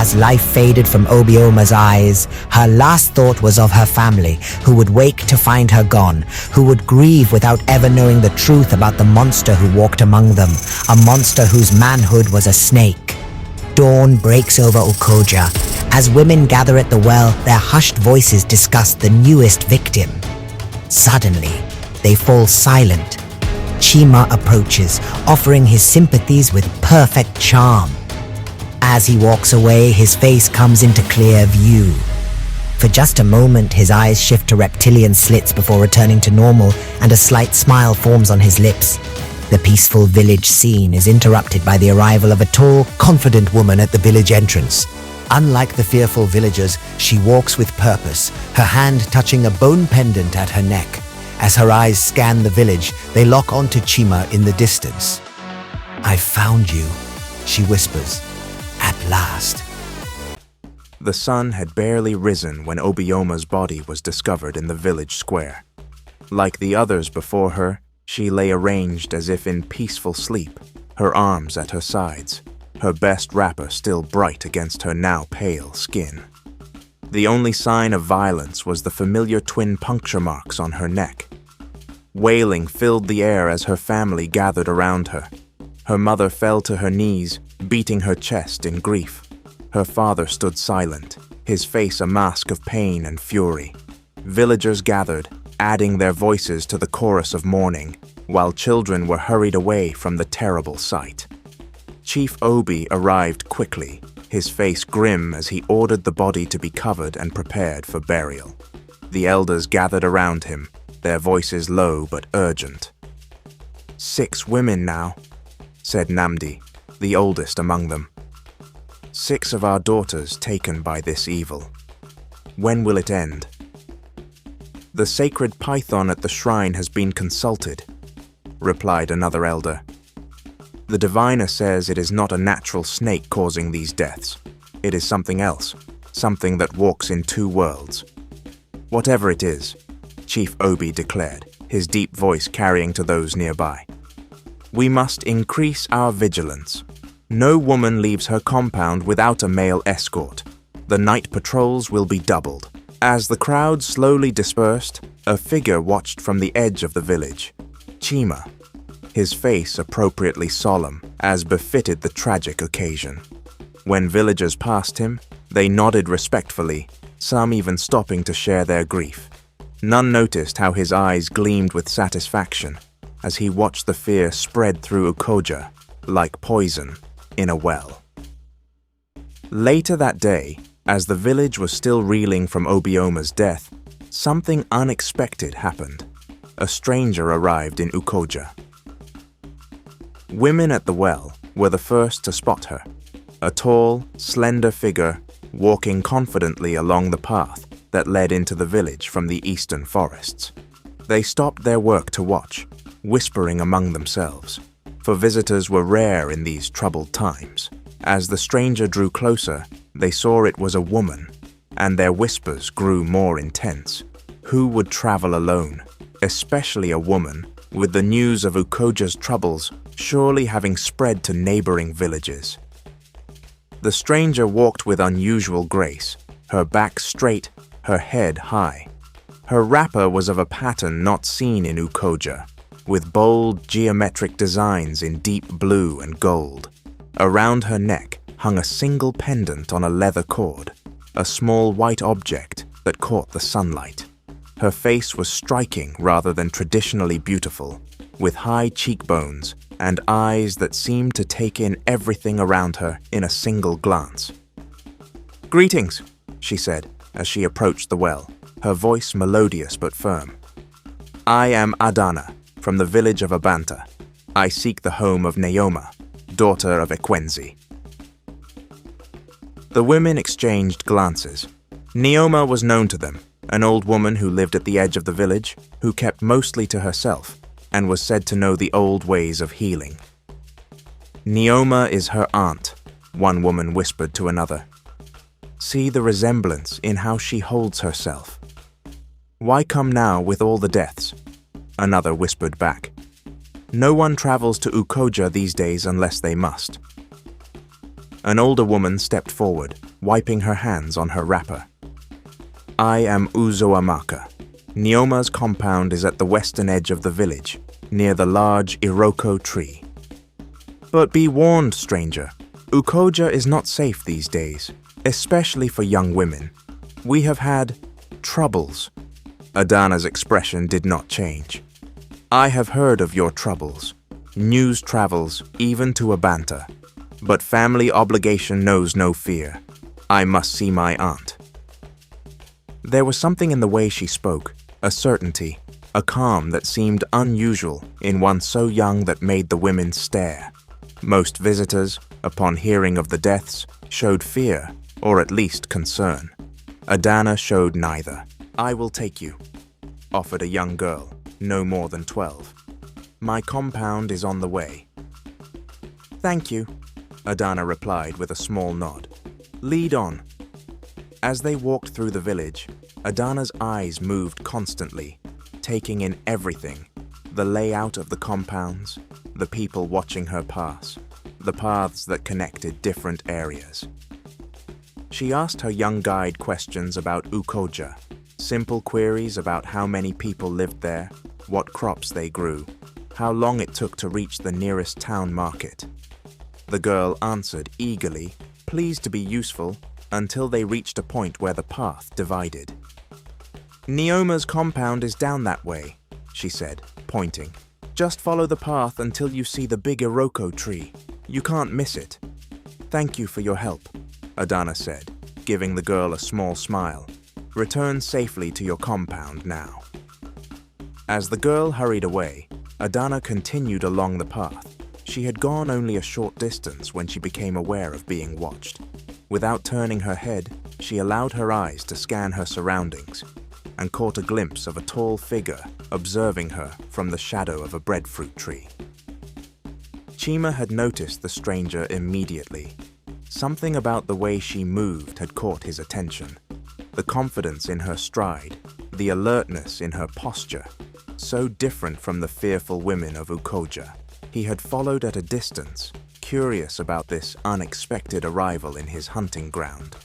As life faded from Obioma's eyes, her last thought was of her family, who would wake to find her gone, who would grieve without ever knowing the truth about the monster who walked among them, a monster whose manhood was a snake. Dawn breaks over Ukoja. As women gather at the well, their hushed voices discuss the newest victim. Suddenly, they fall silent. Chima approaches, offering his sympathies with perfect charm. As he walks away, his face comes into clear view. For just a moment, his eyes shift to reptilian slits before returning to normal, and a slight smile forms on his lips. The peaceful village scene is interrupted by the arrival of a tall, confident woman at the village entrance. Unlike the fearful villagers, she walks with purpose, her hand touching a bone pendant at her neck. As her eyes scan the village, they lock onto Chima in the distance. "I've found you," she whispers. "At last." The sun had barely risen when Obioma's body was discovered in the village square. Like the others before her, she lay arranged as if in peaceful sleep, her arms at her sides, her best wrapper still bright against her now pale skin. The only sign of violence was the familiar twin puncture marks on her neck. Wailing filled the air as her family gathered around her. Her mother fell to her knees, beating her chest in grief. Her father stood silent, his face a mask of pain and fury. Villagers gathered, adding their voices to the chorus of mourning, while children were hurried away from the terrible sight. Chief Obi arrived quickly, his face grim as he ordered the body to be covered and prepared for burial. The elders gathered around him, their voices low but urgent. "6 women now," said Namdi, the oldest among them. "6 of our daughters taken by this evil. When will it end?" "The sacred python at the shrine has been consulted," replied another elder. "The diviner says it is not a natural snake causing these deaths. It is something else, something that walks in 2 worlds. Whatever it is," Chief Obi declared, his deep voice carrying to those nearby. "We must increase our vigilance. No woman leaves her compound without a male escort. The night patrols will be doubled." As the crowd slowly dispersed, a figure watched from the edge of the village. Chima, his face appropriately solemn, as befitted the tragic occasion. When villagers passed him, they nodded respectfully, some even stopping to share their grief. None noticed how his eyes gleamed with satisfaction as he watched the fear spread through Ukoja, like poison in a well. Later that day, as the village was still reeling from Obioma's death, something unexpected happened. A stranger arrived in Ukoja. Women at the well were the first to spot her, a tall, slender figure walking confidently along the path that led into the village from the eastern forests. They stopped their work to watch, whispering among themselves, for visitors were rare in these troubled times. As the stranger drew closer, they saw it was a woman, and their whispers grew more intense. Who would travel alone, especially a woman, with the news of Ukoja's troubles surely having spread to neighboring villages? The stranger walked with unusual grace, her back straight, her head high. Her wrapper was of a pattern not seen in Ukoja, with bold geometric designs in deep blue and gold. Around her neck hung a single pendant on a leather cord, a small white object that caught the sunlight. Her face was striking rather than traditionally beautiful, with high cheekbones and eyes that seemed to take in everything around her in a single glance. "Greetings," she said as she approached the well, her voice melodious but firm. "I am Adana, from the village of Abanta. I seek the home of Neoma, daughter of Ekwenzi." The women exchanged glances. Neoma was known to them, an old woman who lived at the edge of the village, who kept mostly to herself, and was said to know the old ways of healing. "Neoma is her aunt," one woman whispered to another. "See the resemblance in how she holds herself." "Why come now with all the deaths?" another whispered back. "No one travels to Ukoja these days unless they must." An older woman stepped forward, wiping her hands on her wrapper. I am Uzoamaka. Neoma's compound is at the western edge of the village, near the large Iroko tree. But be warned, stranger. Ukoja is not safe these days, especially for young women. We have had troubles. Adana's expression did not change. I have heard of your troubles. News travels even to Abanta. But family obligation knows no fear. I must see my aunt. There was something in the way she spoke, a certainty, a calm that seemed unusual in one so young that made the women stare. Most visitors, upon hearing of the deaths, showed fear, or at least concern. Adana showed neither. I will take you, offered a young girl, no more than 12. My compound is on the way. Thank you, Adana replied with a small nod. Lead on. As they walked through the village, Adana's eyes moved constantly, taking in everything, the layout of the compounds, the people watching her pass, the paths that connected different areas. She asked her young guide questions about Ukoja, simple queries about how many people lived there, what crops they grew, how long it took to reach the nearest town market. The girl answered eagerly, pleased to be useful, until they reached a point where the path divided. Neoma's compound is down that way, she said, pointing. Just follow the path until you see the big Iroko tree. You can't miss it. Thank you for your help, Adana said, giving the girl a small smile. Return safely to your compound now. As the girl hurried away, Adana continued along the path. She had gone only a short distance when she became aware of being watched. Without turning her head, she allowed her eyes to scan her surroundings and caught a glimpse of a tall figure observing her from the shadow of a breadfruit tree. Chima had noticed the stranger immediately. Something about the way she moved had caught his attention. The confidence in her stride, the alertness in her posture, so different from the fearful women of Ukoja. He had followed at a distance, curious about this unexpected arrival in his hunting ground.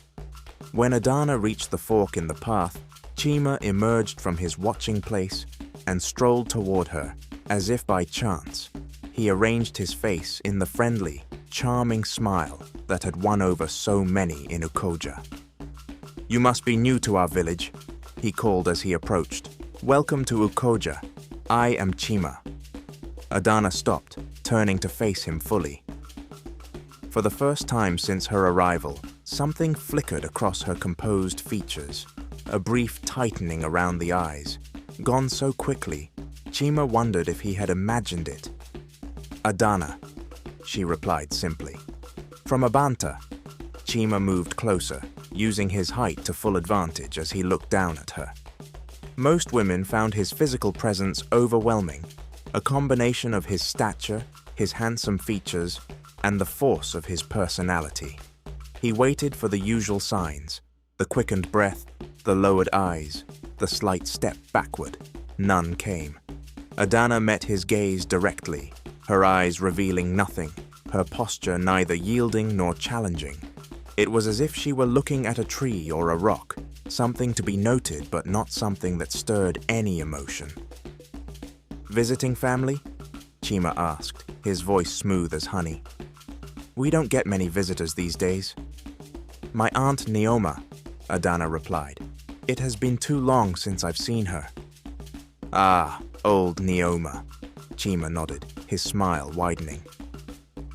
When Adana reached the fork in the path, Chima emerged from his watching place and strolled toward her, as if by chance. He arranged his face in the friendly, charming smile that had won over so many in Ukoja. You must be new to our village, he called as he approached. Welcome to Ukoja. I am Chima. Adana stopped, turning to face him fully. For the first time since her arrival, something flickered across her composed features, a brief tightening around the eyes. Gone so quickly, Chima wondered if he had imagined it. Adana, she replied simply. From Abanta. Chima moved closer, using his height to full advantage as he looked down at her. Most women found his physical presence overwhelming, a combination of his stature, his handsome features, and the force of his personality. He waited for the usual signs, the quickened breath, the lowered eyes, the slight step backward. None came. Adana met his gaze directly, her eyes revealing nothing, her posture neither yielding nor challenging. It was as if she were looking at a tree or a rock, something to be noted but not something that stirred any emotion. Visiting family? Chima asked, his voice smooth as honey. We don't get many visitors these days. My aunt Neoma, Adana replied. It has been too long since I've seen her. Ah, old Neoma, Chima nodded, his smile widening.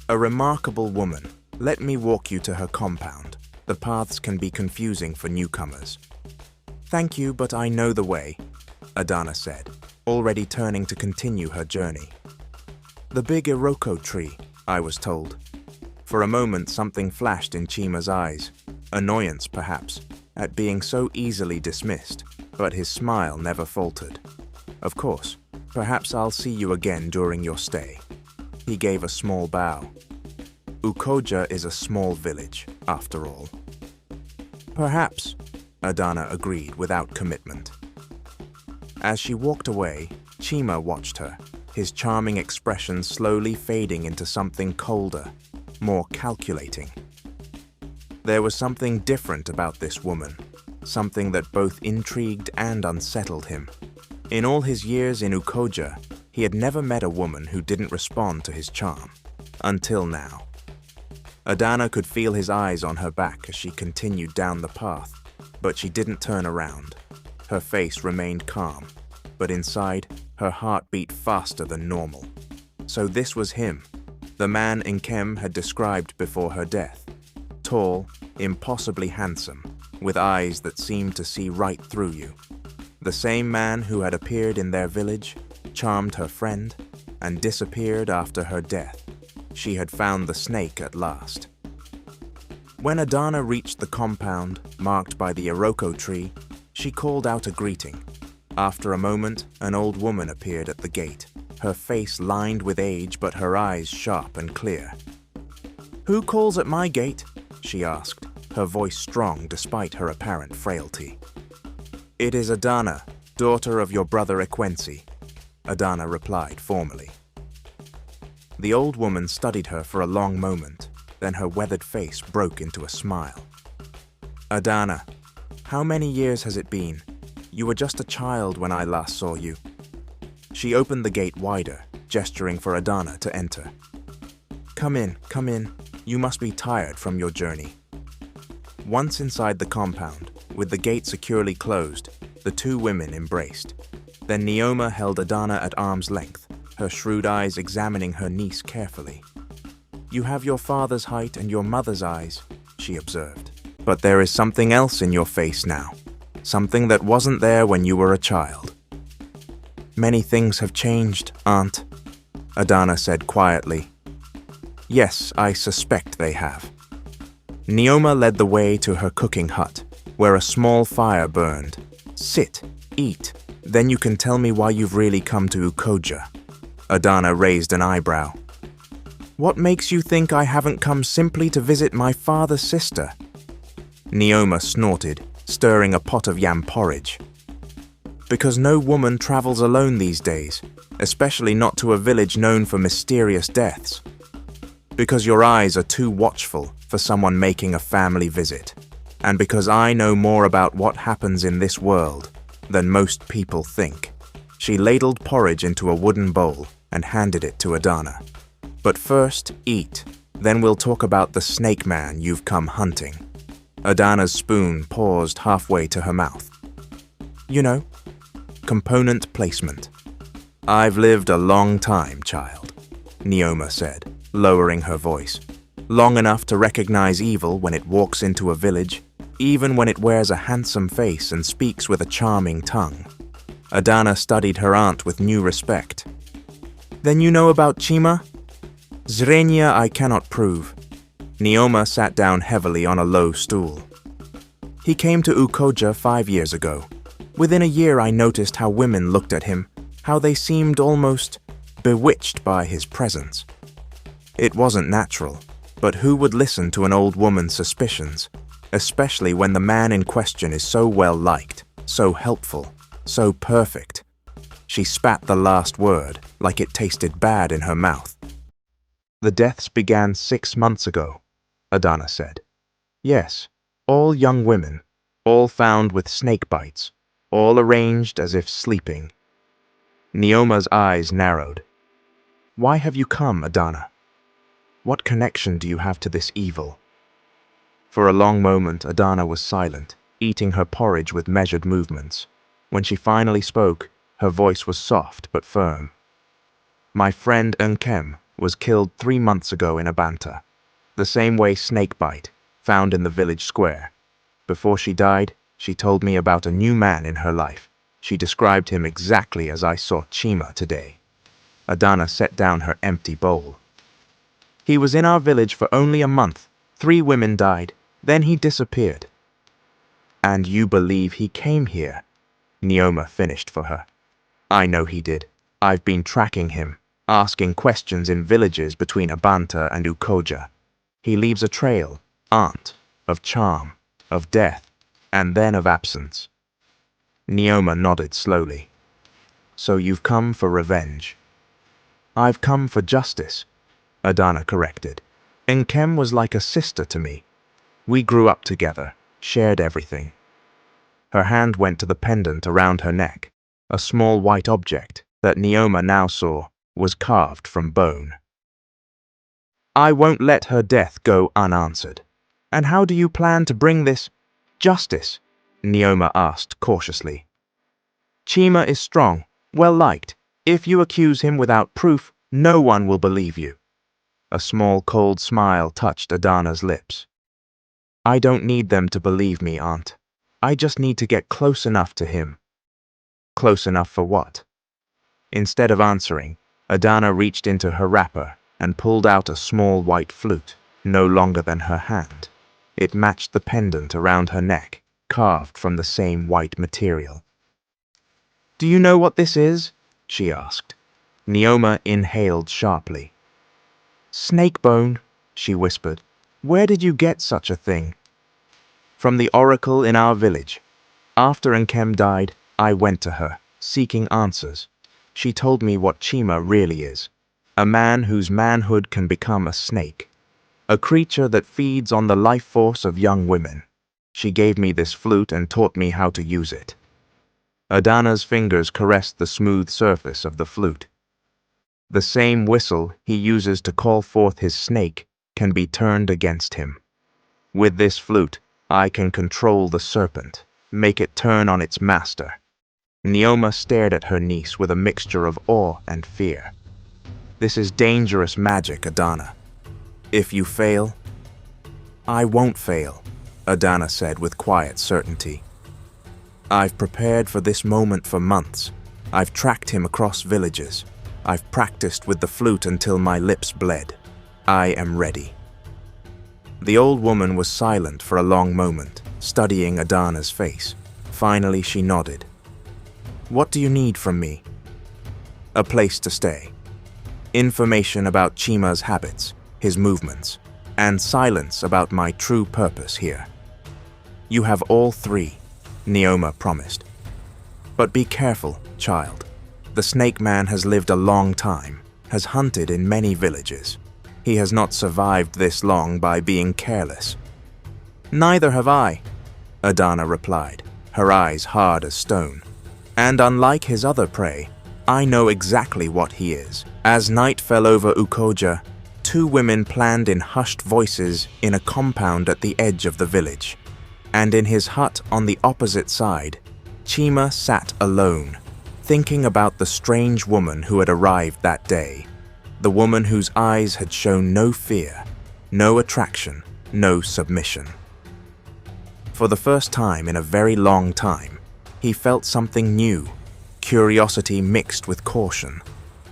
A remarkable woman. Let me walk you to her compound. The paths can be confusing for newcomers. Thank you, but I know the way, Adana said, already turning to continue her journey. The big Iroko tree, I was told. For a moment something flashed in Chima's eyes, annoyance perhaps, at being so easily dismissed, but his smile never faltered. Of course, perhaps I'll see you again during your stay. He gave a small bow. Ukoja is a small village, after all. Perhaps, Adana agreed without commitment. As she walked away, Chima watched her, his charming expression slowly fading into something colder, more calculating. There was something different about this woman, something that both intrigued and unsettled him. In all his years in Ukoja, he had never met a woman who didn't respond to his charm. Until now. Adana could feel his eyes on her back as she continued down the path, but she didn't turn around. Her face remained calm, but inside, her heart beat faster than normal. So this was him, the man Enkay had described before her death. Tall, impossibly handsome, with eyes that seemed to see right through you. The same man who had appeared in their village, charmed her friend, and disappeared after her death. She had found the snake at last. When Adana reached the compound, marked by the Iroko tree, she called out a greeting. After a moment, an old woman appeared at the gate, her face lined with age but her eyes sharp and clear. "Who calls at my gate?" she asked, her voice strong despite her apparent frailty. "It is Adana, daughter of your brother Enkay," Adana replied formally. The old woman studied her for a long moment, then her weathered face broke into a smile. "Adana, how many years has it been? You were just a child when I last saw you." She opened the gate wider, gesturing for Adana to enter. Come in. You must be tired from your journey." Once inside the compound, with the gate securely closed, the two women embraced. Then Neoma held Adana at arm's length, her shrewd eyes examining her niece carefully. "You have your father's height and your mother's eyes," she observed. "But there is something else in your face now, something that wasn't there when you were a child." "Many things have changed, Aunt," Adana said quietly. "Yes, I suspect they have." Neoma led the way to her cooking hut, where a small fire burned. "Sit, eat, then you can tell me why you've really come to Ukoja." Adana raised an eyebrow. "What makes you think I haven't come simply to visit my father's sister?" Neoma snorted, stirring a pot of yam porridge. "Because no woman travels alone these days, especially not to a village known for mysterious deaths. Because your eyes are too watchful for someone making a family visit. And because I know more about what happens in this world than most people think." She ladled porridge into a wooden bowl and handed it to Adana. "But first, eat. Then we'll talk about the snake man you've come hunting." Adana's spoon paused halfway to her mouth. "You know, component placement." "I've lived a long time, child," Neoma said, lowering her voice. "Long enough to recognize evil when it walks into a village, even when it wears a handsome face and speaks with a charming tongue." Adana studied her aunt with new respect. "Then you know about Chima?" "Zrenia I cannot prove." Neoma sat down heavily on a low stool. "He came to Ukoja 5 years ago. Within a year I noticed how women looked at him, how they seemed almost bewitched by his presence. It wasn't natural, but who would listen to an old woman's suspicions, especially when the man in question is so well liked, so helpful, so perfect?" She spat the last word like it tasted bad in her mouth. "The deaths began 6 months ago," Adana said. "Yes, all young women, all found with snake bites, all arranged as if sleeping." Neoma's eyes narrowed. "Why have you come, Adana? What connection do you have to this evil?" For a long moment, Adana was silent, eating her porridge with measured movements. When she finally spoke, her voice was soft but firm. "My friend Enkay was killed 3 months ago in Abanta, the same way snakebite, found in the village square. Before she died, she told me about a new man in her life. She described him exactly as I saw Chima today." Adana set down her empty bowl. "He was in our village for only a month. 3 women died. Then he disappeared." "And you believe he came here?" Neoma finished for her. "I know he did. I've been tracking him, asking questions in villages between Abanta and Ukoja. He leaves a trail, aunt, of charm, of death, and then of absence." Neoma nodded slowly. "So you've come for revenge?" "I've come for justice," Adana corrected. "Enkay was like a sister to me. We grew up together, shared everything. Her hand went to the pendant around her neck, a small white object that Neoma now saw was carved from bone. I won't let her death go unanswered. And how do you plan to bring this justice? Neoma asked cautiously. Chima is strong, well liked. If you accuse him without proof, no one will believe you. A small cold smile touched Adana's lips. I don't need them to believe me, Aunt. I just need to get close enough to him. Close enough for what? Instead of answering, Adana reached into her wrapper and pulled out a small white flute, no longer than her hand. It matched the pendant around her neck, carved from the same white material. Do you know what this is? She asked. Neoma inhaled sharply. Snake bone, she whispered. Where did you get such a thing? From the oracle in our village. After Enkay died, I went to her, seeking answers. She told me what Chima really is. A man whose manhood can become a snake. A creature that feeds on the life force of young women. She gave me this flute and taught me how to use it. Adana's fingers caressed the smooth surface of the flute. The same whistle he uses to call forth his snake can be turned against him. With this flute, I can control the serpent, make it turn on its master. Neoma stared at her niece with a mixture of awe and fear. This is dangerous magic, Adana. If you fail... I won't fail, Adana said with quiet certainty. I've prepared for this moment for months. I've tracked him across villages. I've practiced with the flute until my lips bled. I am ready. The old woman was silent for a long moment, studying Adana's face. Finally, she nodded. What do you need from me? A place to stay. Information about Chima's habits, his movements, and silence about my true purpose here. You have all three, Neoma promised. But be careful, child. The snake man has lived a long time, has hunted in many villages. He has not survived this long by being careless. Neither have I, Adana replied, her eyes hard as stone. And unlike his other prey, I know exactly what he is. As night fell over Ukoja, two women planned in hushed voices in a compound at the edge of the village. And in his hut on the opposite side, Chima sat alone, thinking about the strange woman who had arrived that day, the woman whose eyes had shown no fear, no attraction, no submission. For the first time in a very long time, he felt something new, curiosity mixed with caution.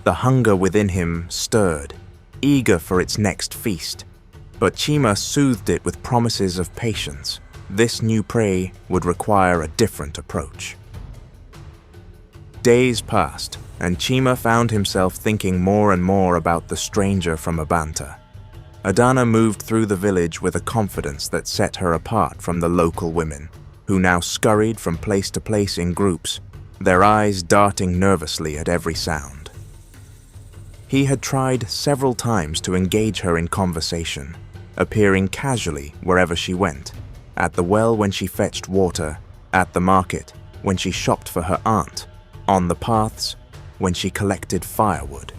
The hunger within him stirred, eager for its next feast, but Chima soothed it with promises of patience. This new prey would require a different approach. Days passed, and Chima found himself thinking more and more about the stranger from Abanta. Adana moved through the village with a confidence that set her apart from the local women, who now scurried from place to place in groups, their eyes darting nervously at every sound. He had tried several times to engage her in conversation, appearing casually wherever she went, at the well when she fetched water, at the market when she shopped for her aunt, on the paths when she collected firewood.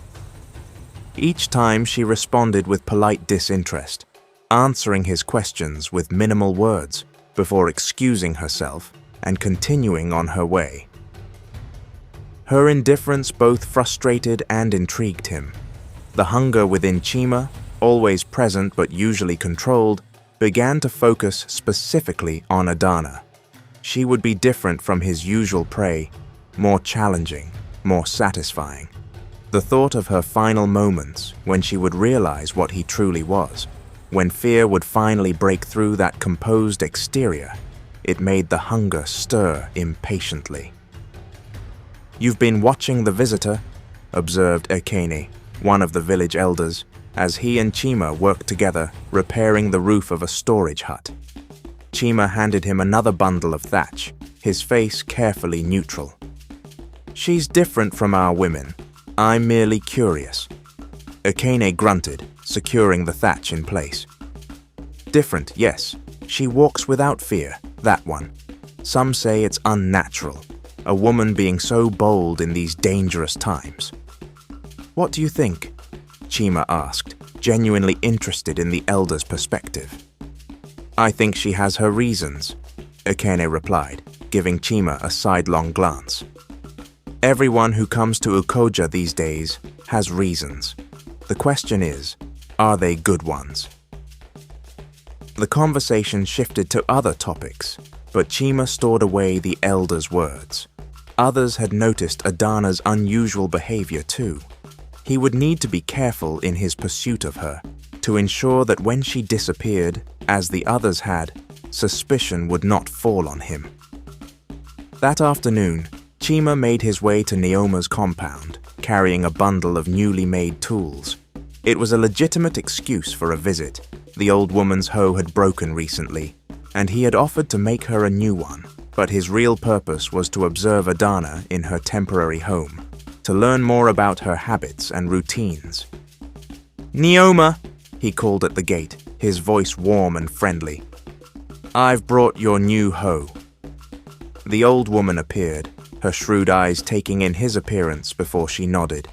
Each time she responded with polite disinterest, answering his questions with minimal words before excusing herself and continuing on her way. Her indifference both frustrated and intrigued him. The hunger within Chima, always present but usually controlled, began to focus specifically on Adana. She would be different from his usual prey, more challenging, more satisfying. The thought of her final moments, when she would realize what he truly was, when fear would finally break through that composed exterior, it made the hunger stir impatiently. You've been watching the visitor, observed Enkay, one of the village elders, as he and Chima worked together, repairing the roof of a storage hut. Chima handed him another bundle of thatch, his face carefully neutral. She's different from our women. I'm merely curious. Enkay grunted, securing the thatch in place. Different, yes, She walks without fear, that one. Some say it's unnatural, a woman being so bold in these dangerous times. What do you think? Chima asked, genuinely interested in the elder's perspective. I think she has her reasons, Enkay replied, giving Chima a sidelong glance. Everyone who comes to Ukoja these days has reasons. The question is, are they good ones? The conversation shifted to other topics, but Chima stored away the elder's words. Others had noticed Adana's unusual behavior too. He would need to be careful in his pursuit of her, to ensure that when she disappeared, as the others had, suspicion would not fall on him. That afternoon, Chima made his way to Neoma's compound, carrying a bundle of newly made tools. It was a legitimate excuse for a visit. The old woman's hoe had broken recently, and he had offered to make her a new one, but his real purpose was to observe Adana in her temporary home, to learn more about her habits and routines. "Neoma," he called at the gate, his voice warm and friendly. "I've brought your new hoe." The old woman appeared, her shrewd eyes taking in his appearance before she nodded.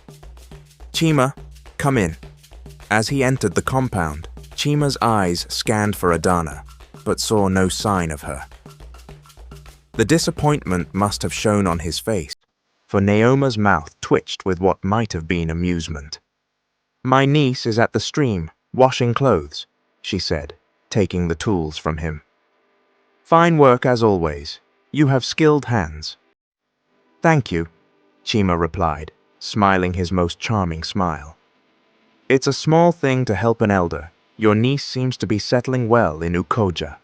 "Chima, come in." As he entered the compound, Chima's eyes scanned for Adana, but saw no sign of her. The disappointment must have shown on his face, for Neoma's mouth twitched with what might have been amusement. "My niece is at the stream, washing clothes," she said, taking the tools from him. "Fine work as always. You have skilled hands." "Thank you," Chima replied, smiling his most charming smile. "It's a small thing to help an elder. Your niece seems to be settling well in Ukoja."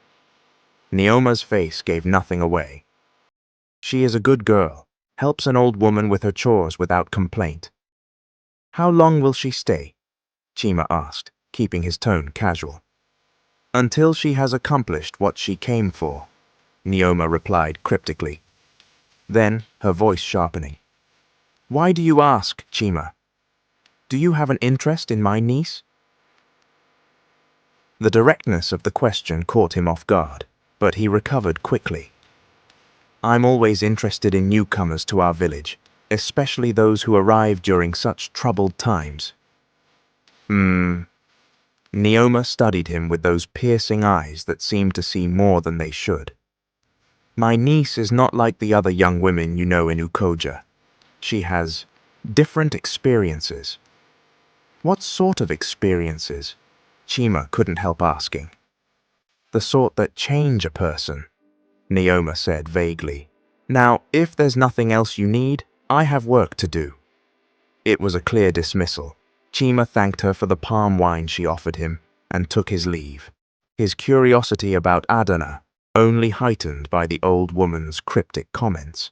Neoma's face gave nothing away. "She is a good girl, helps an old woman with her chores without complaint." "How long will she stay?" Chima asked, keeping his tone casual. "Until she has accomplished what she came for," Neoma replied cryptically. Then, her voice sharpening. "Why do you ask, Chima? Do you have an interest in my niece?" The directness of the question caught him off guard, but he recovered quickly. "I'm always interested in newcomers to our village, especially those who arrive during such troubled times." Neoma studied him with those piercing eyes that seemed to see more than they should. "My niece is not like the other young women you know in Ukoja. She has different experiences." "What sort of experiences?" Chima couldn't help asking. "The sort that change a person," Neoma said vaguely. "Now, if there's nothing else you need, I have work to do." It was a clear dismissal. Chima thanked her for the palm wine she offered him and took his leave, his curiosity about Adana only heightened by the old woman's cryptic comments.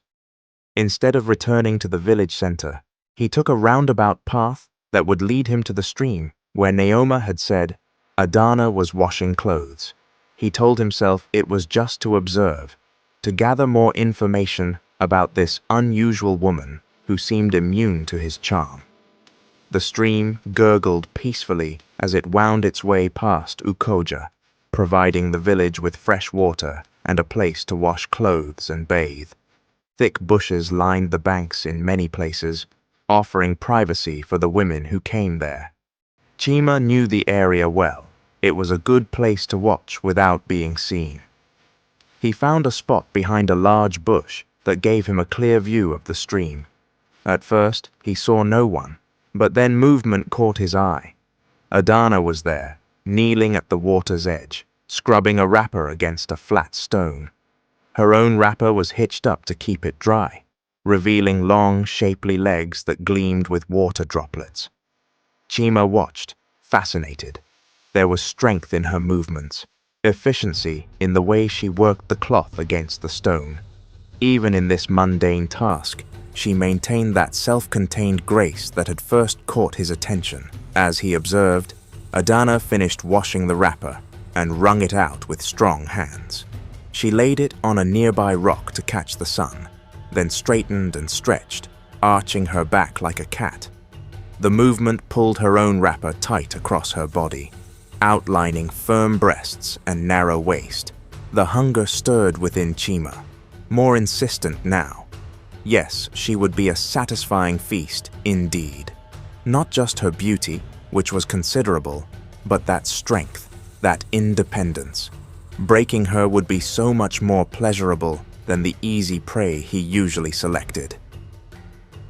Instead of returning to the village center, he took a roundabout path that would lead him to the stream where Neoma had said Adana was washing clothes. He told himself it was just to observe, to gather more information about this unusual woman who seemed immune to his charm. The stream gurgled peacefully as it wound its way past Ukoja, providing the village with fresh water and a place to wash clothes and bathe. Thick bushes lined the banks in many places, offering privacy for the women who came there. Chima knew the area well. It was a good place to watch without being seen. He found a spot behind a large bush that gave him a clear view of the stream. At first, he saw no one, but then movement caught his eye. Adana was there, kneeling at the water's edge, scrubbing a wrapper against a flat stone. Her own wrapper was hitched up to keep it dry, revealing long, shapely legs that gleamed with water droplets. Chima watched, fascinated. There was strength in her movements, efficiency in the way she worked the cloth against the stone. Even in this mundane task, she maintained that self-contained grace that had first caught his attention. As he observed, Adana finished washing the wrapper and wrung it out with strong hands. She laid it on a nearby rock to catch the sun, then straightened and stretched, arching her back like a cat. The movement pulled her own wrapper tight across her body. outlining firm breasts and narrow waist. The hunger stirred within Chima, more insistent now. Yes, she would be a satisfying feast indeed. Not just her beauty, which was considerable, but that strength, that independence. Breaking her would be so much more pleasurable than the easy prey he usually selected.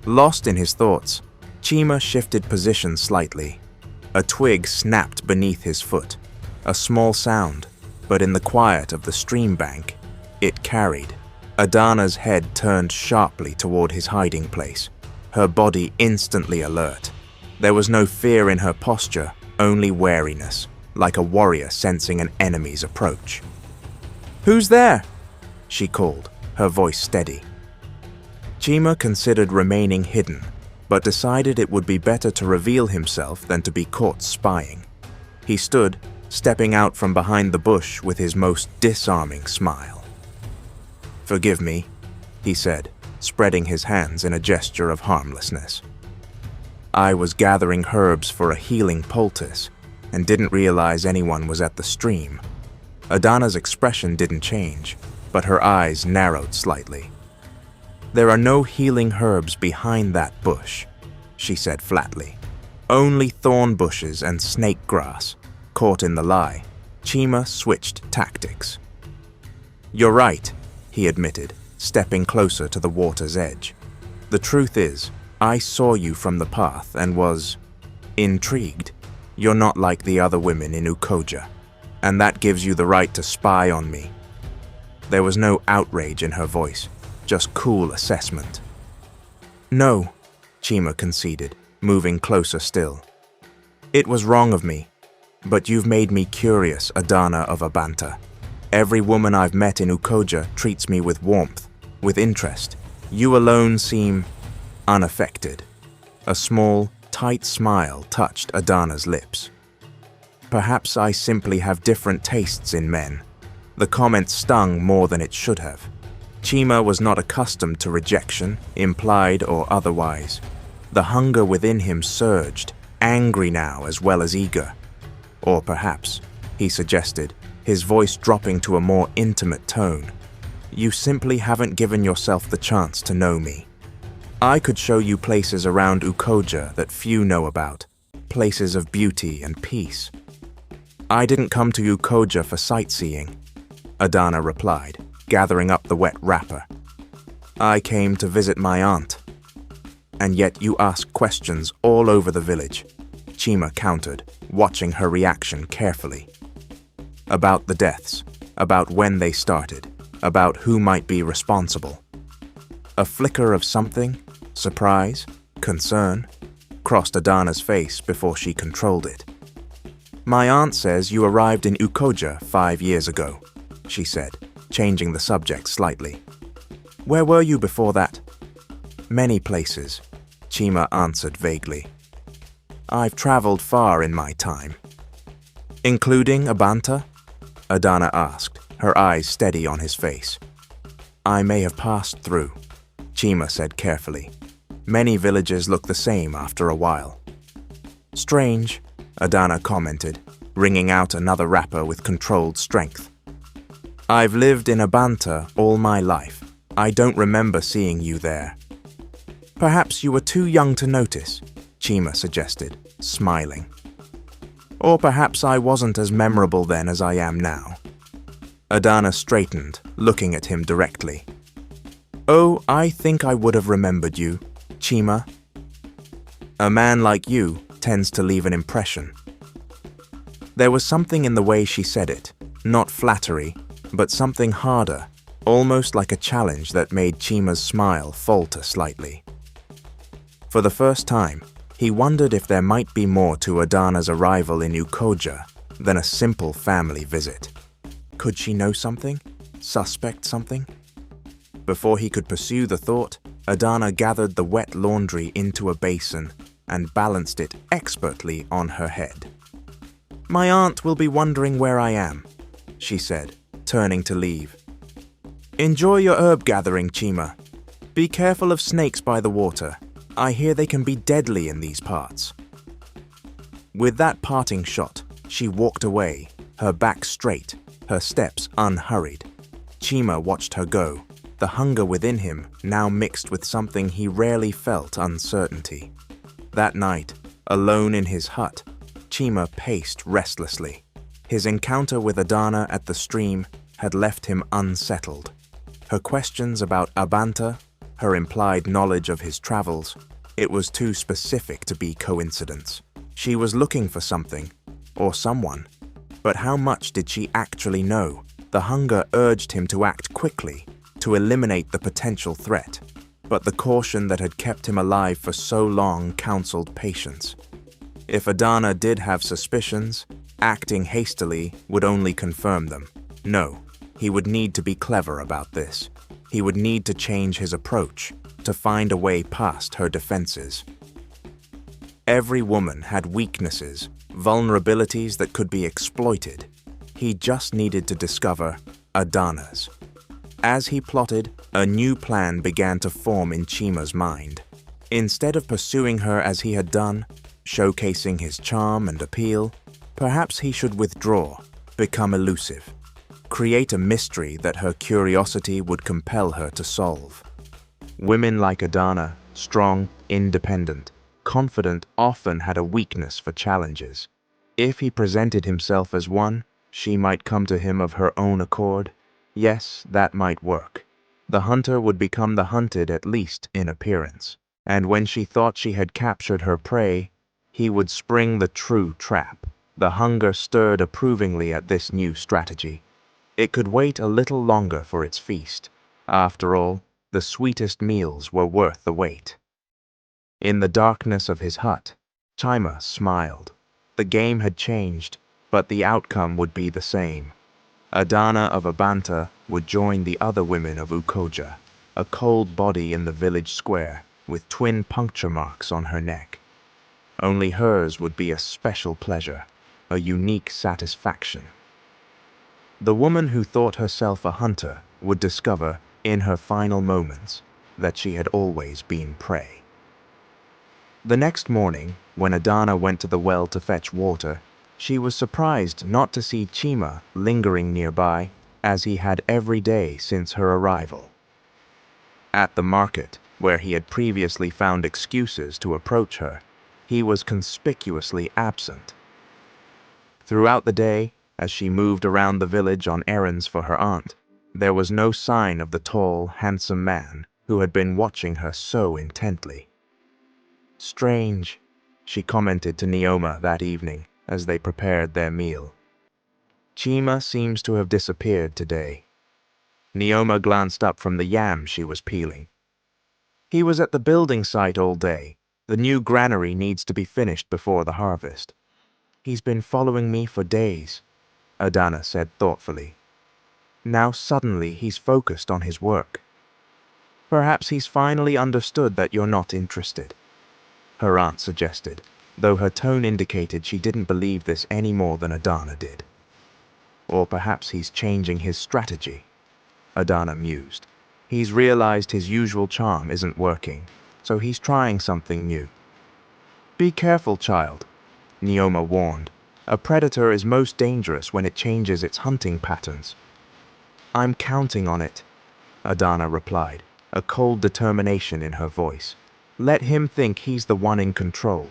Lost in his thoughts, Chima shifted position slightly. A twig snapped beneath his foot. A small sound, but in the quiet of the stream bank, it carried. Adana's head turned sharply toward his hiding place, her body instantly alert. There was no fear in her posture, only wariness, like a warrior sensing an enemy's approach. "Who's there?" she called, her voice steady. Chima considered remaining hidden, but decided it would be better to reveal himself than to be caught spying. He stood, stepping out from behind the bush with his most disarming smile. "Forgive me," he said, spreading his hands in a gesture of harmlessness. "I was gathering herbs for a healing poultice and didn't realize anyone was at the stream." Adana's expression didn't change, but her eyes narrowed slightly. "There are no healing herbs behind that bush," she said flatly. "Only thorn bushes and snake grass." Caught in the lie, Chima switched tactics. "You're right," he admitted, stepping closer to the water's edge. "The truth is, I saw you from the path and was intrigued. You're not like the other women in Ukoja, and that gives you the right to spy on me." There was no outrage in her voice, just cool assessment. "No," Chima conceded, moving closer still. "It was wrong of me, but you've made me curious, Adana of Abanta. Every woman I've met in Ukoja treats me with warmth, with interest. You alone seem unaffected." A small, tight smile touched Adana's lips. "Perhaps I simply have different tastes in men." The comment stung more than it should have. Chima was not accustomed to rejection, implied or otherwise. The hunger within him surged, angry now as well as eager. "Or perhaps," he suggested, his voice dropping to a more intimate tone, "you simply haven't given yourself the chance to know me. I could show you places around Ukoja that few know about, places of beauty and peace." "I didn't come to Ukoja for sightseeing," Adana replied, gathering up the wet wrapper. "I came to visit my aunt." "And yet you ask questions all over the village," Chima countered, watching her reaction carefully. "About the deaths, about when they started, about who might be responsible." A flicker of something, surprise, concern, crossed Adana's face before she controlled it. "My aunt says you arrived in Ukoja 5 years ago," she said, changing the subject slightly. "Where were you before that?" "Many places," Chima answered vaguely. "I've traveled far in my time." "Including Abanta?" Adana asked, her eyes steady on his face. "I may have passed through," Chima said carefully. "Many villages look the same after a while." "Strange," Adana commented, wringing out another wrapper with controlled strength. "I've lived in Abanta all my life. I don't remember seeing you there." "Perhaps you were too young to notice," Chima suggested, smiling. "Or perhaps I wasn't as memorable then as I am now." Adana straightened, looking at him directly. "Oh, I think I would have remembered you, Chima. A man like you tends to leave an impression." There was something in the way she said it, not flattery, but something harder, almost like a challenge that made Chima's smile falter slightly. For the first time, he wondered if there might be more to Adana's arrival in Ukoja than a simple family visit. Could she know something? Suspect something? Before he could pursue the thought, Adana gathered the wet laundry into a basin and balanced it expertly on her head. "My aunt will be wondering where I am," she said, turning to leave. "Enjoy your herb gathering, Chima. Be careful of snakes by the water. I hear they can be deadly in these parts." With that parting shot, She walked away, her back straight, her steps unhurried. Chima watched her go, the hunger within him now mixed with something he rarely felt: uncertainty. That night, alone in his hut, Chima paced restlessly. His encounter with Adana at the stream had left him unsettled. Her questions about Abanta, her implied knowledge of his travels, it was too specific to be coincidence. She was looking for something, or someone. But how much did she actually know? The hunger urged him to act quickly, to eliminate the potential threat. But the caution that had kept him alive for so long counseled patience. If Adana did have suspicions, acting hastily would only confirm them. No, he would need to be clever about this. He would need to change his approach, to find a way past her defenses. Every woman had weaknesses, vulnerabilities that could be exploited. He just needed to discover Adana's. As he plotted, a new plan began to form in Chima's mind. Instead of pursuing her as he had done, showcasing his charm and appeal, perhaps he should withdraw, become elusive, create a mystery that her curiosity would compel her to solve. Women like Adana, strong, independent, confident, often had a weakness for challenges. If he presented himself as one, she might come to him of her own accord. Yes, that might work. The hunter would become the hunted, at least in appearance. And when she thought she had captured her prey, he would spring the true trap. The hunger stirred approvingly at this new strategy. It could wait a little longer for its feast. After all, the sweetest meals were worth the wait. In the darkness of his hut, Chima smiled. The game had changed, but the outcome would be the same. Adana of Abanta would join the other women of Ukoja, a cold body in the village square with twin puncture marks on her neck. Only hers would be a special pleasure, a unique satisfaction. The woman who thought herself a hunter would discover, in her final moments, that she had always been prey. The next morning, when Adana went to the well to fetch water, she was surprised not to see Chima lingering nearby, as he had every day since her arrival. At the market, where he had previously found excuses to approach her, he was conspicuously absent. Throughout the day, as she moved around the village on errands for her aunt, there was no sign of the tall, handsome man who had been watching her so intently. "Strange," she commented to Neoma that evening as they prepared their meal. "Chima seems to have disappeared today." Neoma glanced up from the yam she was peeling. "He was at the building site all day. The new granary needs to be finished before the harvest. He's been following me for days," Adana said thoughtfully. "Now suddenly he's focused on his work. Perhaps he's finally understood that you're not interested," her aunt suggested, though her tone indicated she didn't believe this any more than Adana did. "Or perhaps he's changing his strategy," Adana mused. "He's realized his usual charm isn't working, so he's trying something new." "Be careful, child," Neoma warned. "A predator is most dangerous when it changes its hunting patterns." "I'm counting on it," Adana replied, a cold determination in her voice. "Let him think he's the one in control.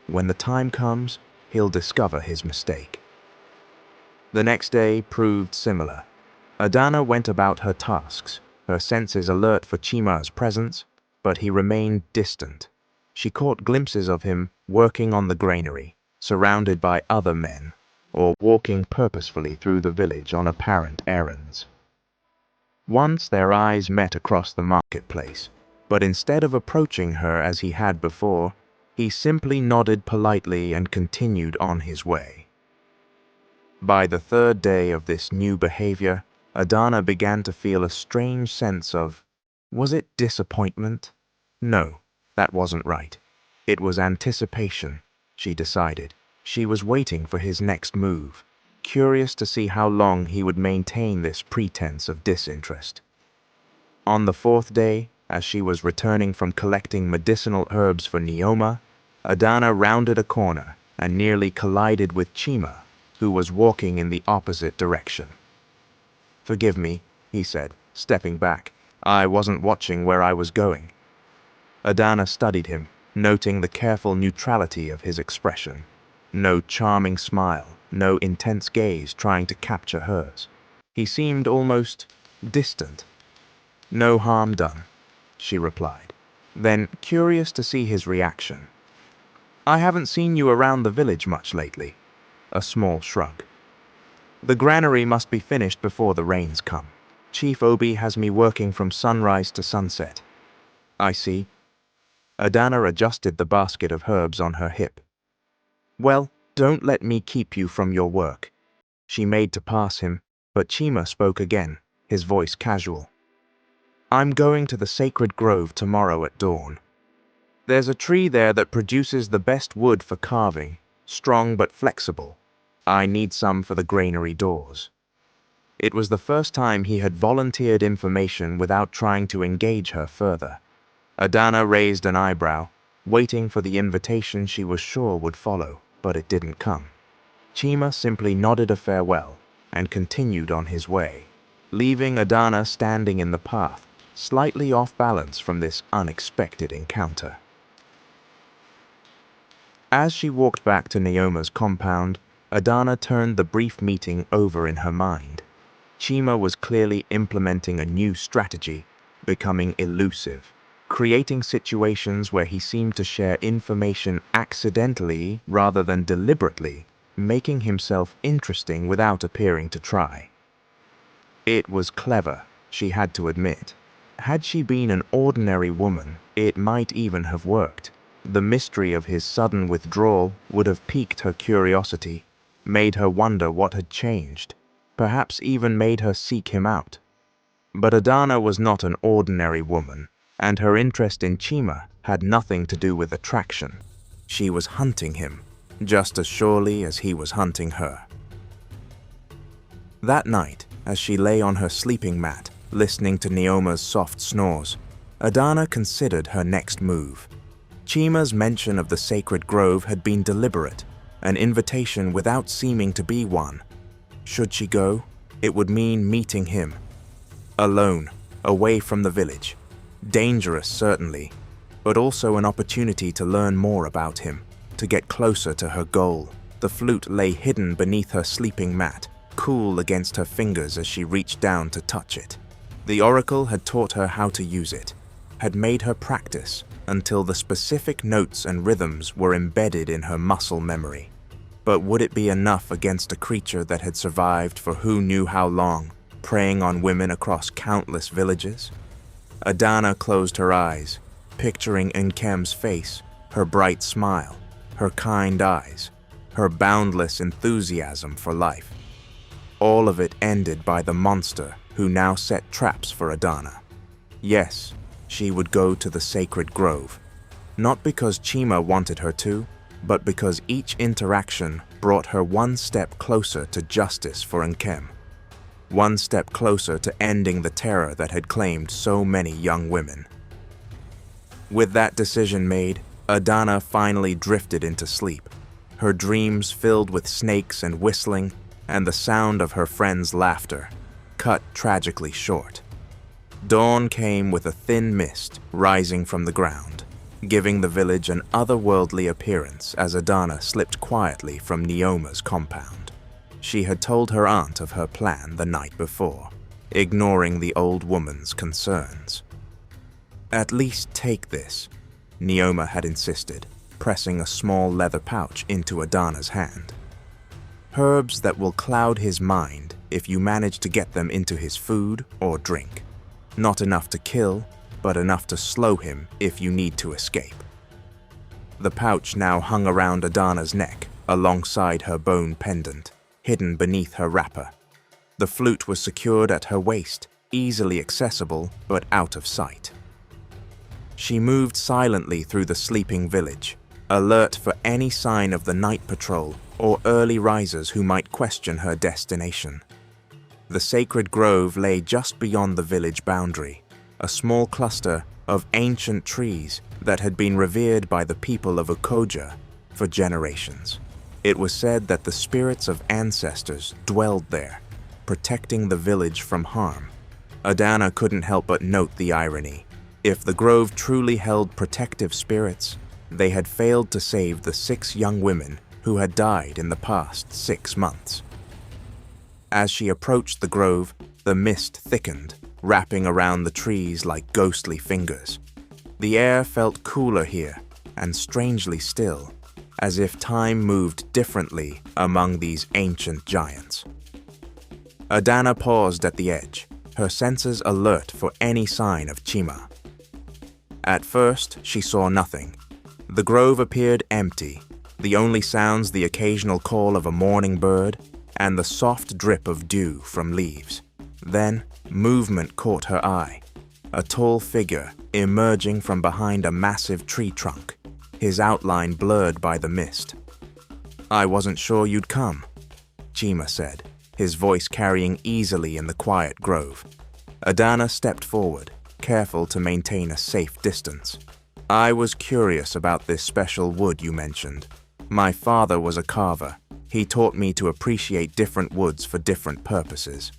When the time comes, he'll discover his mistake." The next day proved similar. Adana went about her tasks, her senses alert for Chima's presence, but he remained distant. She caught glimpses of him working on the granary, surrounded by other men, or walking purposefully through the village on apparent errands. Once their eyes met across the marketplace, but instead of approaching her as he had before, he simply nodded politely and continued on his way. By the third day of this new behavior, Adana began to feel a strange sense of, was it disappointment? No, that wasn't right. It was anticipation, she decided. She was waiting for his next move, curious to see how long he would maintain this pretense of disinterest. On the fourth day, as she was returning from collecting medicinal herbs for Neoma, Adana rounded a corner and nearly collided with Chima who was walking in the opposite direction. "Forgive me," he said, stepping back. "I wasn't watching where I was going." Adana studied him, noting the careful neutrality of his expression. No charming smile, no intense gaze trying to capture hers. He seemed almost distant. "No harm done," she replied. Then, curious to see his reaction, "I haven't seen you around the village much lately." A small shrug. "The granary must be finished before the rains come. Chief Obi has me working from sunrise to sunset." "I see." Adana adjusted the basket of herbs on her hip. "Well, don't let me keep you from your work." She made to pass him, but Chima spoke again, his voice casual. "I'm going to the sacred grove tomorrow at dawn. There's a tree there that produces the best wood for carving, strong but flexible. I need some for the granary doors." It was the first time he had volunteered information without trying to engage her further. Adana raised an eyebrow, waiting for the invitation she was sure would follow, but it didn't come. Chima simply nodded a farewell and continued on his way, leaving Adana standing in the path, slightly off balance from this unexpected encounter. As she walked back to Neoma's compound, Adana turned the brief meeting over in her mind. Chima was clearly implementing a new strategy, becoming elusive, creating situations where he seemed to share information accidentally rather than deliberately, making himself interesting without appearing to try. It was clever, she had to admit. Had she been an ordinary woman, it might even have worked. The mystery of his sudden withdrawal would have piqued her curiosity, made her wonder what had changed, perhaps even made her seek him out. But Adana was not an ordinary woman, and her interest in Chima had nothing to do with attraction. She was hunting him, just as surely as he was hunting her. That night, as she lay on her sleeping mat, listening to Neoma's soft snores, Adana considered her next move. Chima's mention of the sacred grove had been deliberate, an invitation without seeming to be one. Should she go, it would mean meeting him. Alone, away from the village. Dangerous, certainly, but also an opportunity to learn more about him, to get closer to her goal. The flute lay hidden beneath her sleeping mat, cool against her fingers as she reached down to touch it. The oracle had taught her how to use it, had made her practice until the specific notes and rhythms were embedded in her muscle memory. But would it be enough against a creature that had survived for who knew how long, preying on women across countless villages? Adana closed her eyes, picturing Enkay's face, her bright smile, her kind eyes, her boundless enthusiasm for life. All of it ended by the monster who now set traps for Adana. Yes, she would go to the sacred grove, not because Chima wanted her to, but because each interaction brought her one step closer to justice for Enkay, one step closer to ending the terror that had claimed so many young women. With that decision made, Adana finally drifted into sleep, her dreams filled with snakes and whistling, and the sound of her friends' laughter, cut tragically short. Dawn came with a thin mist rising from the ground, giving the village an otherworldly appearance as Adana slipped quietly from Neoma's compound. She had told her aunt of her plan the night before, ignoring the old woman's concerns. "At least take this," Neoma had insisted, pressing a small leather pouch into Adana's hand. "Herbs that will cloud his mind if you manage to get them into his food or drink. Not enough to kill, but enough to slow him if you need to escape." The pouch now hung around Adana's neck, alongside her bone pendant, hidden beneath her wrapper. The flute was secured at her waist, easily accessible but out of sight. She moved silently through the sleeping village, alert for any sign of the night patrol or early risers who might question her destination. The sacred grove lay just beyond the village boundary, a small cluster of ancient trees that had been revered by the people of Ukoja for generations. It was said that the spirits of ancestors dwelled there, protecting the village from harm. Adana couldn't help but note the irony. If the grove truly held protective spirits, they had failed to save the 6 young women who had died in the past 6 months. As she approached the grove, the mist thickened, wrapping around the trees like ghostly fingers. The air felt cooler here, and strangely still, as if time moved differently among these ancient giants. Adana paused at the edge, her senses alert for any sign of Chima. At first, she saw nothing. The grove appeared empty, the only sounds the occasional call of a morning bird and the soft drip of dew from leaves. Then, movement caught her eye. A tall figure emerging from behind a massive tree trunk, his outline blurred by the mist. "I wasn't sure you'd come," Chima said, his voice carrying easily in the quiet grove. Adana stepped forward, careful to maintain a safe distance. "I was curious about this special wood you mentioned. My father was a carver. He taught me to appreciate different woods for different purposes."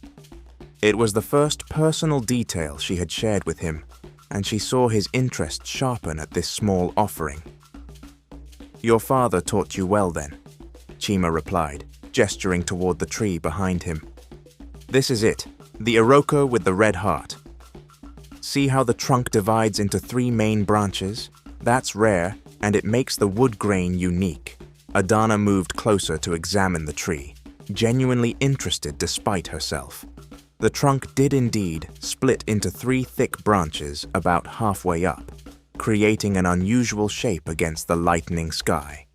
It was the first personal detail she had shared with him, and she saw his interest sharpen at this small offering. "Your father taught you well then," Chima replied, gesturing toward the tree behind him. "This is it, the Iroko with the red heart. See how the trunk divides into 3 main branches? That's rare, and it makes the wood grain unique." Adana moved closer to examine the tree, genuinely interested despite herself. The trunk did indeed split into 3 thick branches about halfway up, creating an unusual shape against the lightening sky.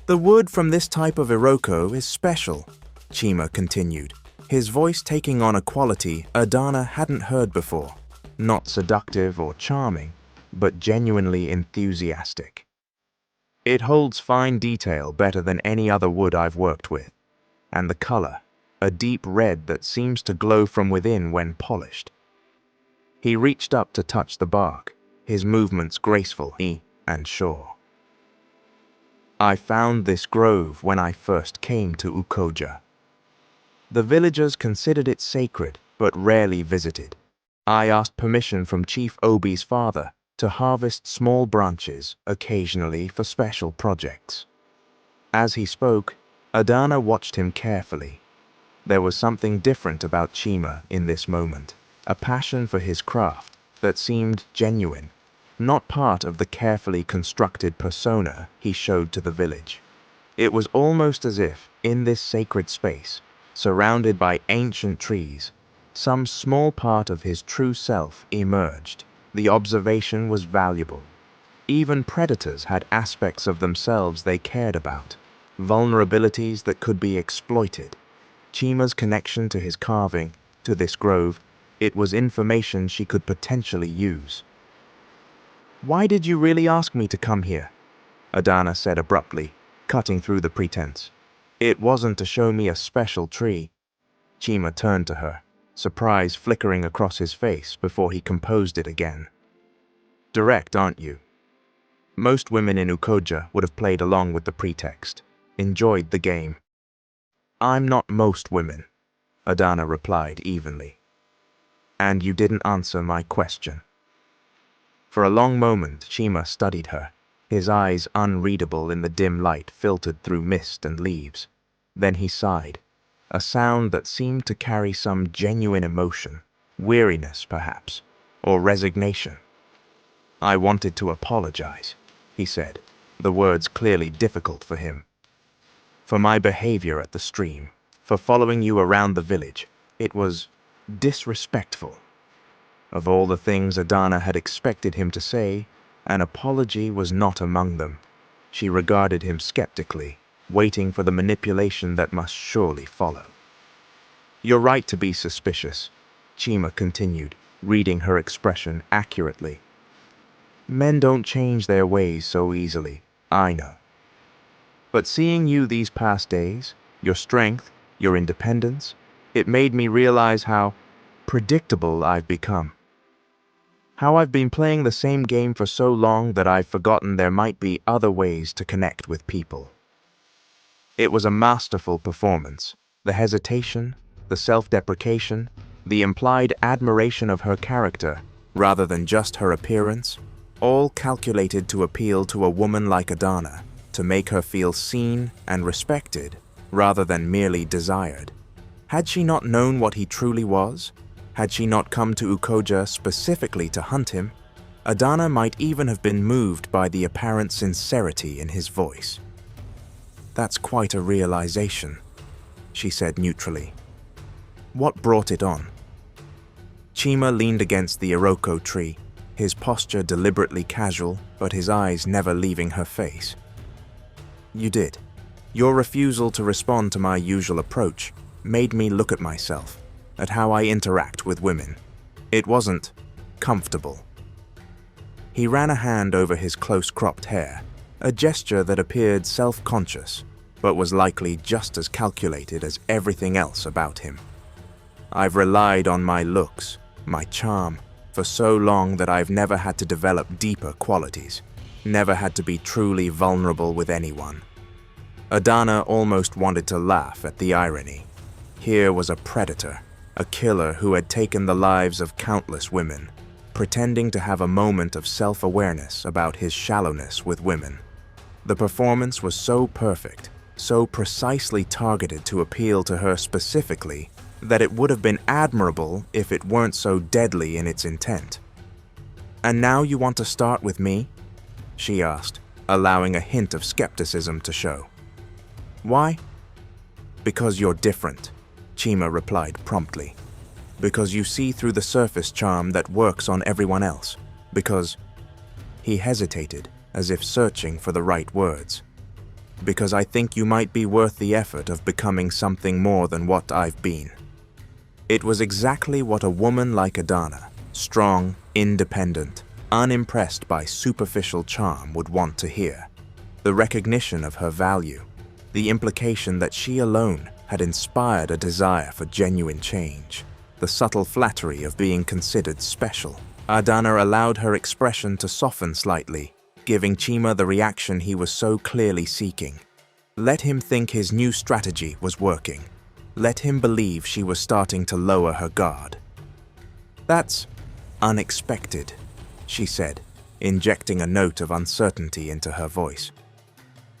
"The wood from this type of Iroko is special," Chima continued, his voice taking on a quality Adana hadn't heard before. Not seductive or charming, but genuinely enthusiastic. "It holds fine detail better than any other wood I've worked with, and the color, a deep red that seems to glow from within when polished." He reached up to touch the bark, his movements graceful and sure. "I found this grove when I first came to Ukoja. The villagers considered it sacred, but rarely visited. I asked permission from Chief Obi's father to harvest small branches occasionally for special projects." As he spoke, Adana watched him carefully. There was something different about Chima in this moment, a passion for his craft that seemed genuine, not part of the carefully constructed persona he showed to the village. It was almost as if, in this sacred space, surrounded by ancient trees, some small part of his true self emerged. The observation was valuable. Even predators had aspects of themselves they cared about, vulnerabilities that could be exploited. Chima's connection to his carving, to this grove, it was information she could potentially use. "Why did you really ask me to come here?" Adana said abruptly, cutting through the pretense. "It wasn't to show me a special tree." Chima turned to her, surprise flickering across his face before he composed it again. "Direct, aren't you?" Most women in Ukoja would have played along with the pretext, enjoyed the game. "I'm not most women," Adana replied evenly. "And you didn't answer my question." For a long moment, Chima studied her, his eyes unreadable in the dim light filtered through mist and leaves. Then he sighed, a sound that seemed to carry some genuine emotion, weariness perhaps, or resignation. "I wanted to apologize," he said, the words clearly difficult for him. "For my behavior at the stream, for following you around the village. It was disrespectful." Of all the things Adana had expected him to say, an apology was not among them. She regarded him skeptically, waiting for the manipulation that must surely follow. "You're right to be suspicious," Chima continued, reading her expression accurately. "Men don't change their ways so easily, I know. But seeing you these past days, your strength, your independence, it made me realize how predictable I've become. How I've been playing the same game for so long that I've forgotten there might be other ways to connect with people." It was a masterful performance. The hesitation, the self-deprecation, the implied admiration of her character, rather than just her appearance, all calculated to appeal to a woman like Adana, to make her feel seen and respected, rather than merely desired. Had she not known what he truly was? Had she not come to Ukoja specifically to hunt him? Adana might even have been moved by the apparent sincerity in his voice. "That's quite a realization," she said neutrally. "What brought it on?" Chima leaned against the Iroko tree, his posture deliberately casual, but his eyes never leaving her face. "You did. Your refusal to respond to my usual approach made me look at myself, at how I interact with women. It wasn't comfortable." He ran a hand over his close-cropped hair, a gesture that appeared self-conscious, but was likely just as calculated as everything else about him. "I've relied on my looks, my charm, for so long that I've never had to develop deeper qualities, never had to be truly vulnerable with anyone." Adana almost wanted to laugh at the irony. Here was a predator, a killer who had taken the lives of countless women, pretending to have a moment of self-awareness about his shallowness with women. The performance was so perfect, so precisely targeted to appeal to her specifically, that it would have been admirable if it weren't so deadly in its intent. "And now you want to start with me?" she asked, allowing a hint of skepticism to show. "Why?" "Because you're different," Chima replied promptly. "Because you see through the surface charm that works on everyone else. Because—" He hesitated, as if searching for the right words. "Because I think you might be worth the effort of becoming something more than what I've been." It was exactly what a woman like Adana, strong, independent, unimpressed by superficial charm, would want to hear. The recognition of her value, the implication that she alone had inspired a desire for genuine change, the subtle flattery of being considered special. Adana allowed her expression to soften slightly, giving Chima the reaction he was so clearly seeking. Let him think his new strategy was working. Let him believe she was starting to lower her guard. "That's unexpected," she said, injecting a note of uncertainty into her voice.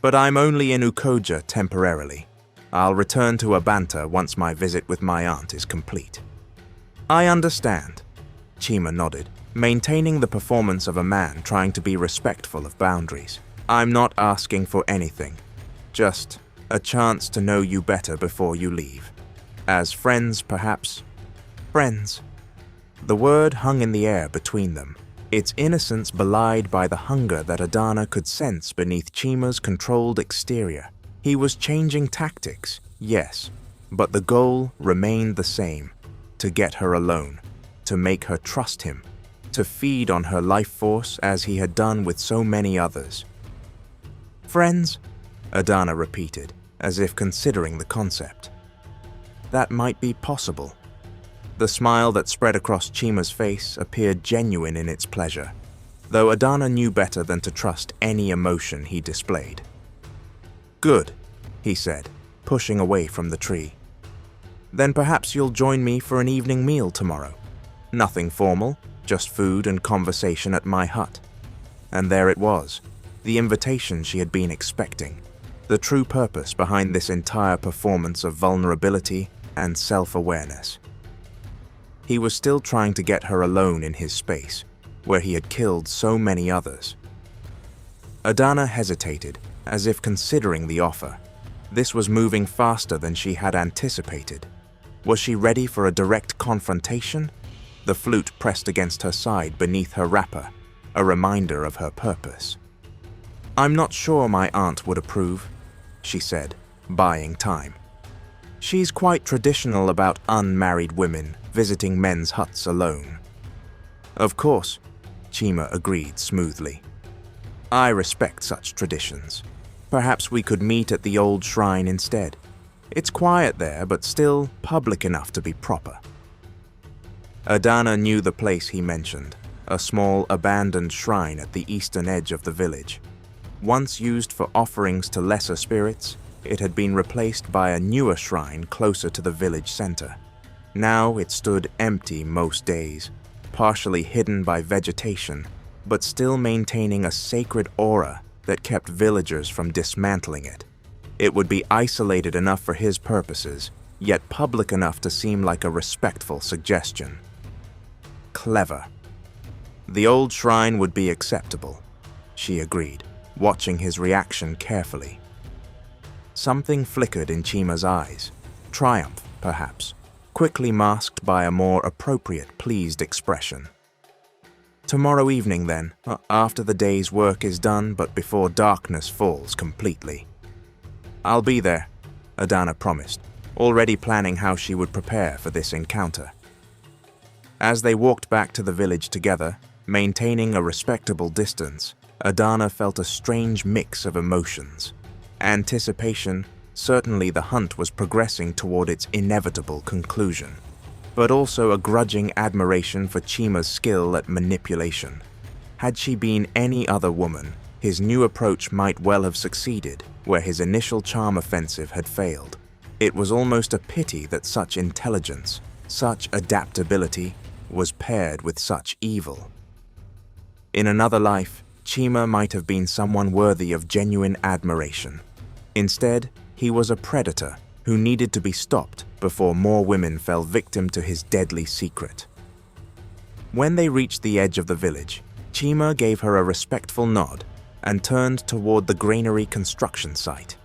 "But I'm only in Ukoja temporarily. I'll return to Abanta once my visit with my aunt is complete." "I understand," Chima nodded, maintaining the performance of a man trying to be respectful of boundaries. "I'm not asking for anything, just a chance to know you better before you leave. As friends, perhaps?" "Friends." The word hung in the air between them, its innocence belied by the hunger that Adana could sense beneath Chima's controlled exterior. He was changing tactics, yes, but the goal remained the same: to get her alone, to make her trust him, to feed on her life force as he had done with so many others. "Friends?" Adana repeated, as if considering the concept. "That might be possible." The smile that spread across Chima's face appeared genuine in its pleasure, though Adana knew better than to trust any emotion he displayed. "Good," he said, pushing away from the tree. "Then perhaps you'll join me for an evening meal tomorrow. Nothing formal, just food and conversation at my hut." And there it was, the invitation she had been expecting, the true purpose behind this entire performance of vulnerability and self-awareness. He was still trying to get her alone in his space, where he had killed so many others. Adana hesitated, as if considering the offer. This was moving faster than she had anticipated. Was she ready for a direct confrontation? The flute pressed against her side beneath her wrapper, a reminder of her purpose. "I'm not sure my aunt would approve," she said, buying time. "She's quite traditional about unmarried women visiting men's huts alone." "Of course," Chima agreed smoothly. "I respect such traditions. Perhaps we could meet at the old shrine instead. It's quiet there, but still public enough to be proper." Adana knew the place he mentioned, a small abandoned shrine at the eastern edge of the village. Once used for offerings to lesser spirits, it had been replaced by a newer shrine closer to the village center. Now it stood empty most days, partially hidden by vegetation, but still maintaining a sacred aura that kept villagers from dismantling it. It would be isolated enough for his purposes, yet public enough to seem like a respectful suggestion. Clever. The old shrine would be acceptable, she agreed, watching his reaction carefully. Something flickered in Chima's eyes, triumph, perhaps, quickly masked by a more appropriate, pleased expression. Tomorrow evening, then, after the day's work is done but before darkness falls completely. I'll be there, Adana promised, already planning how she would prepare for this encounter. As they walked back to the village together, maintaining a respectable distance, Adana felt a strange mix of emotions. Anticipation, certainly the hunt was progressing toward its inevitable conclusion, but also a grudging admiration for Chima's skill at manipulation. Had she been any other woman, his new approach might well have succeeded where his initial charm offensive had failed. It was almost a pity that such intelligence, such adaptability, was paired with such evil. In another life, Chima might have been someone worthy of genuine admiration. Instead, he was a predator who needed to be stopped before more women fell victim to his deadly secret. When they reached the edge of the village, Chima gave her a respectful nod and turned toward the granary construction site.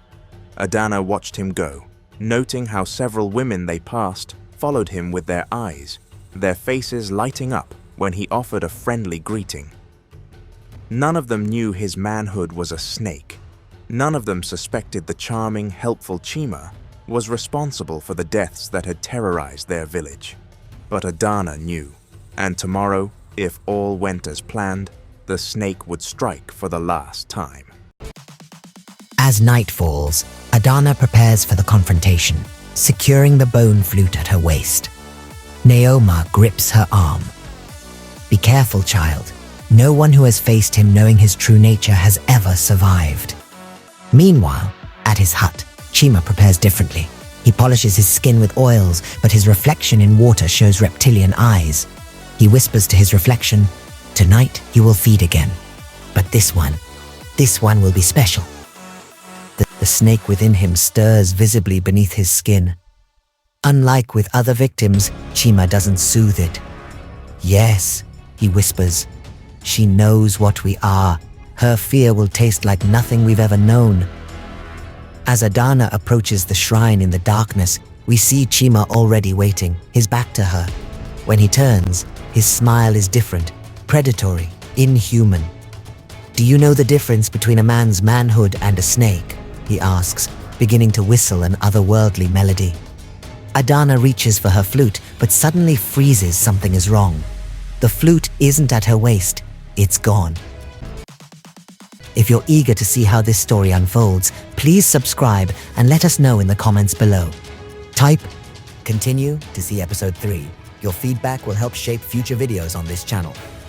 Adana watched him go, noting how several women they passed followed him with their eyes, their faces lighting up when he offered a friendly greeting. None of them knew his manhood was a snake. None of them suspected the charming, helpful Chima was responsible for the deaths that had terrorized their village. But Adana knew, and tomorrow, if all went as planned, the snake would strike for the last time. As night falls, Adana prepares for the confrontation, securing the bone flute at her waist. Naoma grips her arm. Be careful, child. No one who has faced him knowing his true nature has ever survived. Meanwhile, at his hut, Chima prepares differently. He polishes his skin with oils, but his reflection in water shows reptilian eyes. He whispers to his reflection, "Tonight you will feed again. But this one will be special." The snake within him stirs visibly beneath his skin. Unlike with other victims, Chima doesn't soothe it. "Yes," he whispers, "she knows what we are. Her fear will taste like nothing we've ever known." As Adana approaches the shrine in the darkness, we see Chima already waiting, his back to her. When he turns, his smile is different, predatory, inhuman. "Do you know the difference between a man's manhood and a snake?" he asks, beginning to whistle an otherworldly melody. Adana reaches for her flute, but suddenly freezes. Something is wrong. The flute isn't at her waist, it's gone. If you're eager to see how this story unfolds, please subscribe and let us know in the comments below. Type "continue" to see episode 3. Your feedback will help shape future videos on this channel.